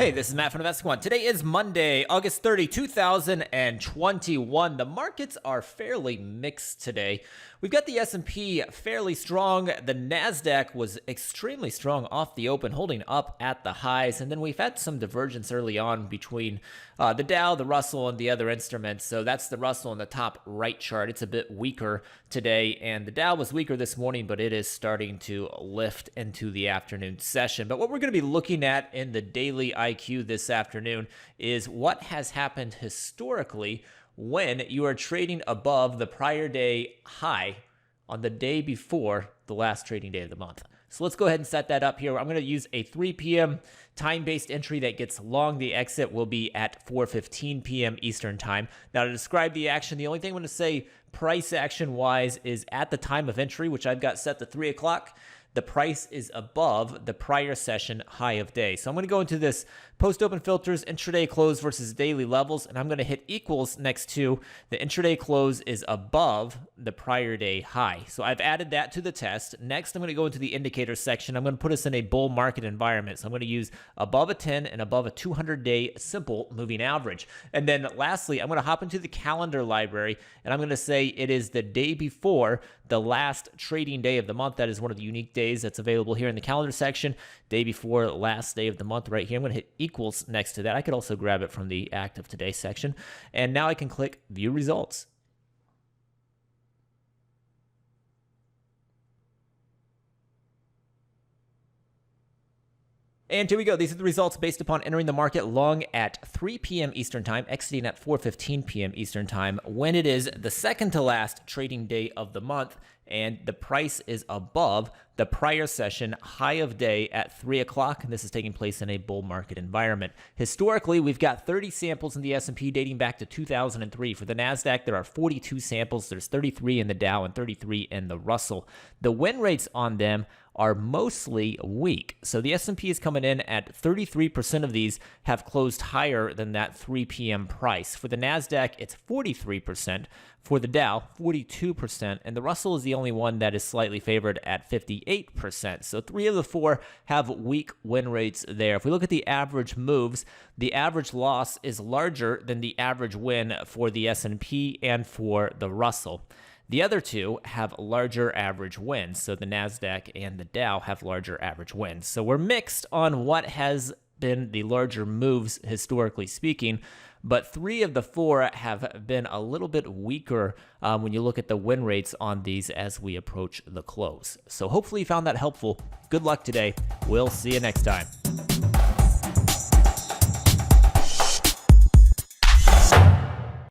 Hey, this is Matt from InvestiQuant. Today is Monday, August 30, 2021. The markets are fairly mixed today. We've got the S&P fairly strong. The NASDAQ was extremely strong off the open, holding up at the highs. And then we've had some divergence early on between the Dow, the Russell, and the other instruments. So that's the Russell in the top right chart. It's a bit weaker today. And the Dow was weaker this morning, but it is starting to lift into the afternoon session. But what we're going to be looking at in the daily IQ this afternoon is what has happened historically when you are trading above the prior day high on the day before the last trading day of the month. So let's go ahead and set that up here. I'm going to use a 3 p.m. time-based entry that gets long. The exit will be at 4:15 p.m. Eastern time. Now, to describe the action, the only thing I'm going to say price action-wise is at the time of entry, which I've got set to 3 o'clock, the price is above the prior session high of day. So I'm going to go into this post-open filters, intraday close versus daily levels, and I'm going to hit equals next to the intraday close is above the prior day high. So I've added that to the test. Next, I'm going to go into the indicator section. I'm going to put us in a bull market environment. So I'm going to use above a 10 and above a 200-day simple moving average. And then lastly, I'm going to hop into the calendar library, and I'm going to say it is the day before the last trading day of the month. That is one of the unique days that's available here in the calendar section. Day before last day of the month right here. I'm going to hit equals next to that. I could also grab it from the active today section. And now I can click view results. And here we go. These are the results based upon entering the market long at 3 p.m. Eastern Time, exiting at 4:15 p.m. Eastern Time, when it is the second to last trading day of the month, and the price is above the prior session high of day at 3 o'clock, and this is taking place in a bull market environment. Historically, we've got 30 samples in the S&P dating back to 2003. For the NASDAQ, there are 42 samples. There's 33 in the Dow and 33 in the Russell. The win rates on them are mostly weak. So the S&P is coming in at 33% of these have closed higher than that 3 p.m. price. For the NASDAQ, it's 43%. For the Dow, 42%. And the Russell is the only one that is slightly favored at 58%. So 3 of the 4 have weak win rates there. If we look at the average moves, the average loss is larger than the average win for the S&P and for the Russell. The other two have larger average wins. So the NASDAQ and the Dow have larger average wins. So we're mixed on what has been the larger moves historically speaking, but 3 of the 4 have been a little bit weaker when you look at the win rates on these as we approach the close. So hopefully you found that helpful. Good luck today. We'll see you next time.